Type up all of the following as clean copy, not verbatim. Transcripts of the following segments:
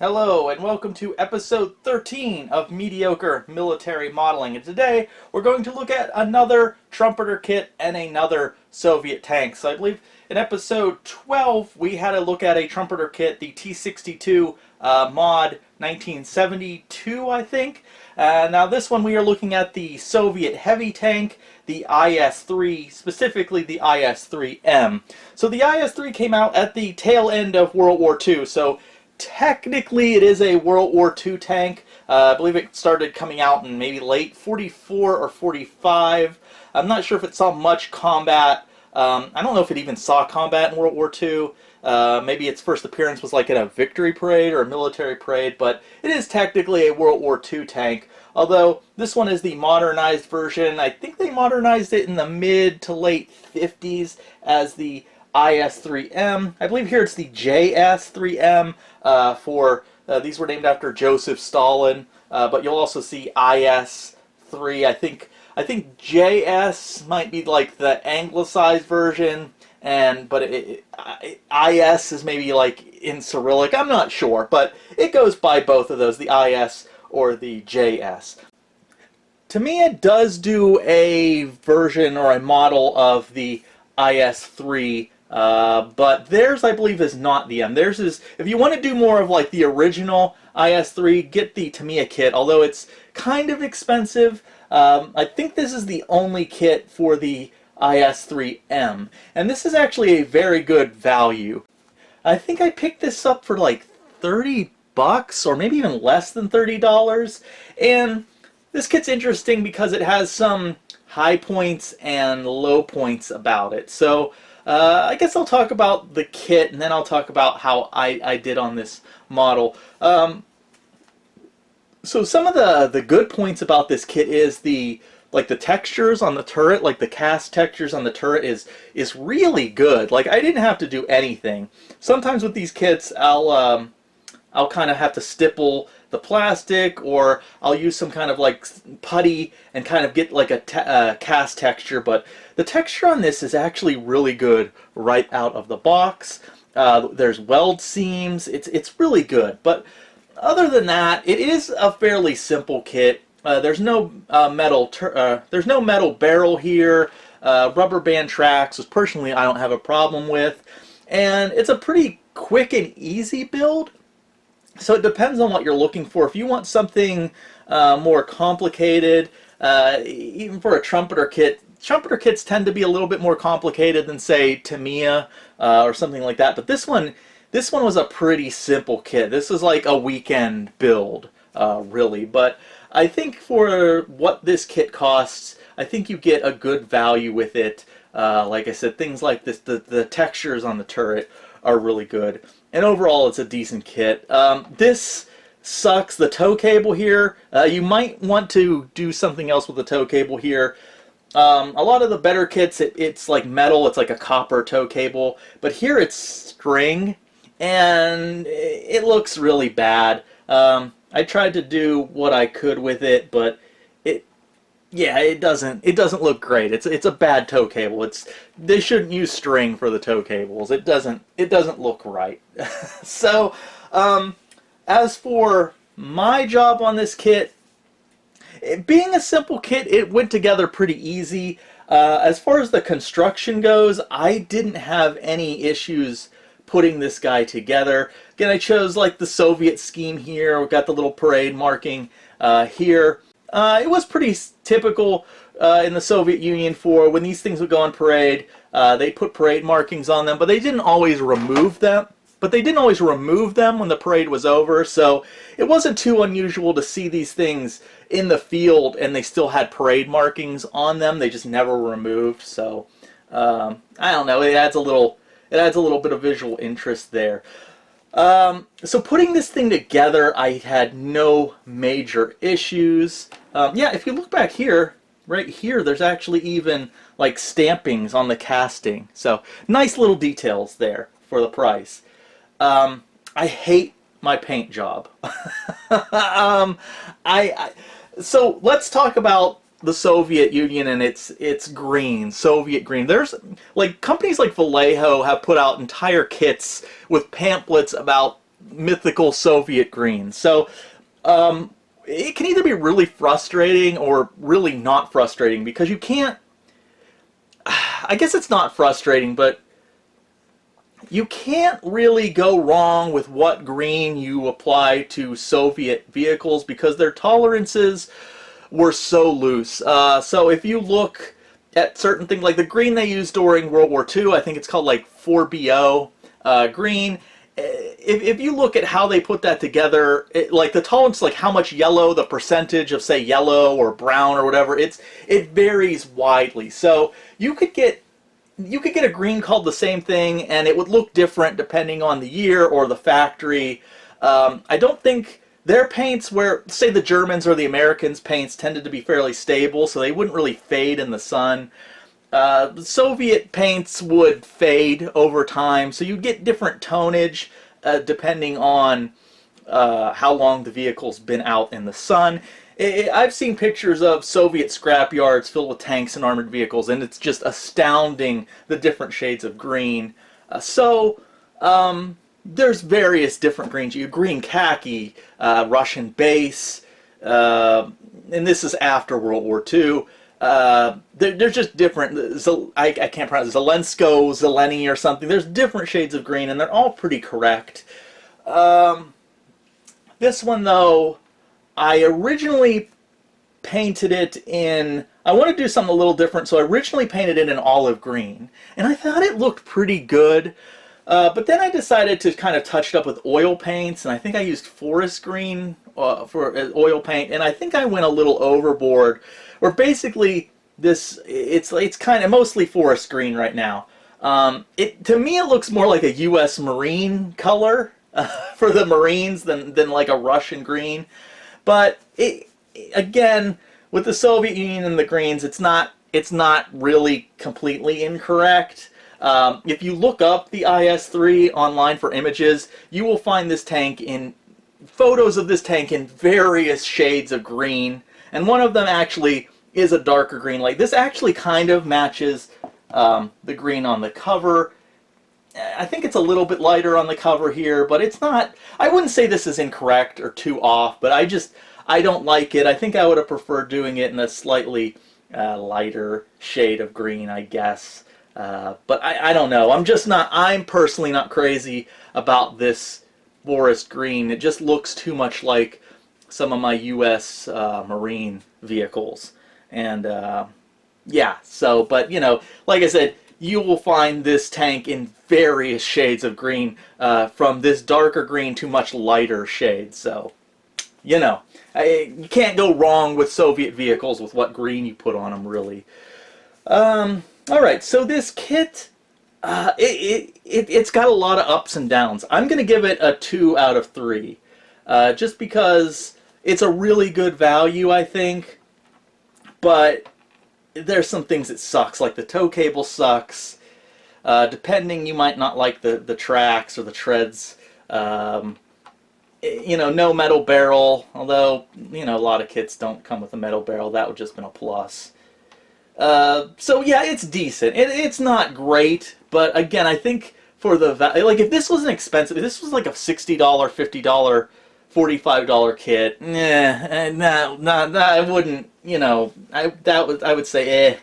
Hello and welcome to episode 13 of Mediocre Military Modeling, and today we're going to look at another Trumpeter kit and another Soviet tank. So I believe in episode 12 we had a look at a Trumpeter kit, the T-62 mod 1972 I think. Now this one we are looking at the Soviet heavy tank, the IS-3, specifically the IS-3M. So the IS-3 came out at the tail end of World War II, so technically it is a World War II tank. I believe it started coming out in maybe late 44 or 45. I'm not sure if it saw much combat. I don't know if it even saw combat in World War II. Maybe its first appearance was like in a victory parade or a military parade, but it is technically a World War II tank. Although this one is the modernized version. I think they modernized it in the mid to late 50s as the IS-3M. I believe here it's the JS-3M these were named after Joseph Stalin, but you'll also see IS-3. I think JS might be like the anglicized version, but IS is maybe like in Cyrillic. I'm not sure, but it goes by both of those, the IS or the JS. Tamiya does do a version or a model of the IS-3, but theirs I believe is not the M. Theirs is, if you want to do more of like the original IS-3, get the Tamiya kit, although it's kind of expensive. I think this is the only kit for the IS-3M, and this is actually a very good value. I think I picked this up for like 30 bucks or maybe even less than $30, and this kit's interesting because it has some high points and low points about it. So I guess I'll talk about the kit and then I'll talk about how I did on this model. So some of the good points about this kit is the textures on the turret, like the cast textures on the turret is really good. Like I didn't have to do anything. Sometimes with these kits I'll kind of have to stipple the plastic, or I'll use some kind of like putty and kind of get like a cast texture, but the texture on this is actually really good right out of the box. There's weld seams. It's really good, but other than that, it is a fairly simple kit. There's no metal barrel here. Rubber band tracks, which personally I don't have a problem with, and it's a pretty quick and easy build. So it depends on what you're looking for. If you want something more complicated, even for a Trumpeter kit, Trumpeter kits tend to be a little bit more complicated than, say, Tamiya or something like that. But this one was a pretty simple kit. This is like a weekend build, really. But I think for what this kit costs, I think you get a good value with it. Like I said, things like this, the textures on the turret are really good. And overall, it's a decent kit. This sucks. The tow cable here, you might want to do something else with the tow cable here. A lot of the better kits, it's like metal. It's like a copper tow cable. But here it's string, and it looks really bad. I tried to do what I could with it, but it doesn't look great. It's a bad tow cable. They shouldn't use string for the tow cables. It doesn't look right. So as for my job on this kit, it being a simple kit, it went together pretty easy. As far as the construction goes, I didn't have any issues putting this guy together. Again, I chose like the Soviet scheme here. We've got the little parade marking here. It was pretty typical in the Soviet Union for when these things would go on parade. They put parade markings on them, but they didn't always remove them. When the parade was over, so it wasn't too unusual to see these things in the field and they still had parade markings on them. They just never removed. So I don't know. It adds a little bit of visual interest there. So putting this thing together, I had no major issues. Yeah, if you look back here, right here, there's actually even like stampings on the casting. So nice little details there for the price. I hate my paint job. So let's talk about the Soviet Union and its green, Soviet green. There's like companies like Vallejo have put out entire kits with pamphlets about mythical Soviet green. So it can either be really frustrating or really not frustrating, because you can't, I guess it's not frustrating, but you can't really go wrong with what green you apply to Soviet vehicles, because their tolerances were so loose. So if you look at certain things, like the green they used during World War II, I think it's called like 4BO green. If you look at how they put that together, like the tolerance, like how much yellow, the percentage of say yellow or brown or whatever, it varies widely. So you could get a green called the same thing, and it would look different depending on the year or the factory. I don't think their paints, where say the Germans or the Americans' paints tended to be fairly stable, so they wouldn't really fade in the sun. Soviet paints would fade over time, so you get different tonnage depending on how long the vehicle's been out in the sun. I've seen pictures of Soviet scrapyards filled with tanks and armored vehicles, and it's just astounding the different shades of green. There's various different greens. You green khaki, Russian base, and this is after World War II. They're just different. I can't pronounce it. Zelensko, Zeleny or something. There's different shades of green, and they're all pretty correct. This one, though, I originally painted it in... I want to do something a little different, so I originally painted it in olive green. And I thought it looked pretty good. But then I decided to kind of touch it up with oil paints, and I think I used forest green for oil paint, and I think I went a little overboard. Where basically it's kind of mostly forest green right now. To me it looks more like a U.S. Marine color for the Marines than like a Russian green. But again, with the Soviet Union and the greens, it's not really completely incorrect. If you look up the IS-3 online for images, you will find this tank in photos of this tank in various shades of green, and one of them actually is a darker green. Like this actually kind of matches the green on the cover. I think it's a little bit lighter on the cover here, but it's not... I wouldn't say this is incorrect or too off, but I don't like it. I think I would have preferred doing it in a slightly lighter shade of green, I guess. But I don't know. I'm personally not crazy about this forest green. It just looks too much like some of my U.S. Marine vehicles. And yeah, so, but you know, like I said, you will find this tank in various shades of green, from this darker green to much lighter shades. So, you know, you can't go wrong with Soviet vehicles with what green you put on them, really. Alright, so this kit, it's got a lot of ups and downs. I'm going to give it a 2 out of 3, just because it's a really good value, I think, but there's some things that sucks, like the tow cable sucks. Depending, you might not like the tracks or the treads. You know, no metal barrel, although, you know, a lot of kits don't come with a metal barrel. That would just been a plus. So yeah, it's decent. It's not great, but again, I think for the like, if this wasn't expensive, if this was like a $60, $50, $45 kit, no, I wouldn't. You know, I would say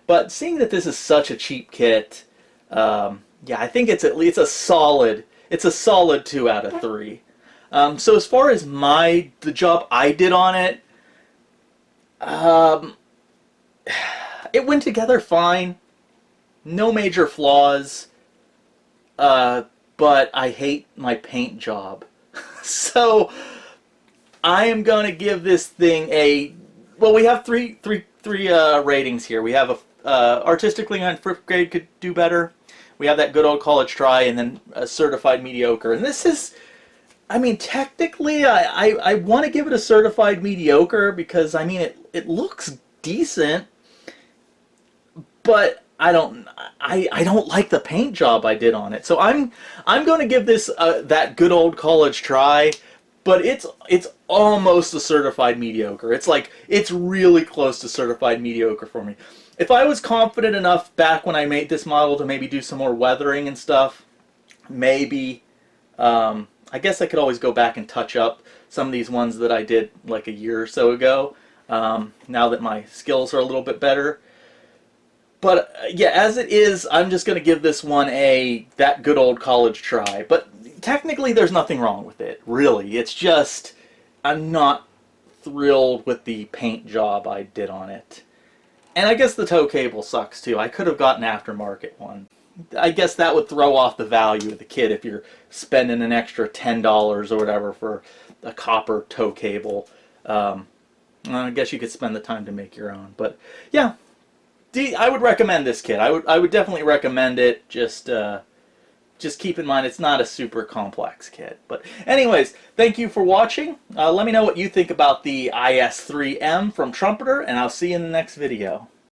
But seeing that this is such a cheap kit, yeah, I think it's at least a solid 2 out of 3. So as far as the job I did on it, it went together fine. No major flaws. But I hate my paint job. So I am going to give this thing a... Well, we have three ratings here. We have artistically on 5th grade could do better. We have that good old college try, and then a certified mediocre. And this is... I mean, technically, I want to give it a certified mediocre because, I mean, it looks decent, but I don't like the paint job I did on it. So I'm going to give this that good old college try, but it's almost a certified mediocre. It's really close to certified mediocre for me. If I was confident enough back when I made this model to maybe do some more weathering and stuff, maybe I guess I could always go back and touch up some of these ones that I did like a year or so ago, now that my skills are a little bit better. But yeah, as it is, I'm just going to give this one that good old college try. But technically, there's nothing wrong with it, really. It's just, I'm not thrilled with the paint job I did on it. And I guess the tow cable sucks too. I could have gotten an aftermarket one. I guess that would throw off the value of the kit if you're spending an extra $10 or whatever for a copper tow cable. I guess you could spend the time to make your own. But yeah, I would recommend this kit. I would definitely recommend it. Just keep in mind it's not a super complex kit. But anyways, thank you for watching. Let me know what you think about the IS-3M from Trumpeter, and I'll see you in the next video.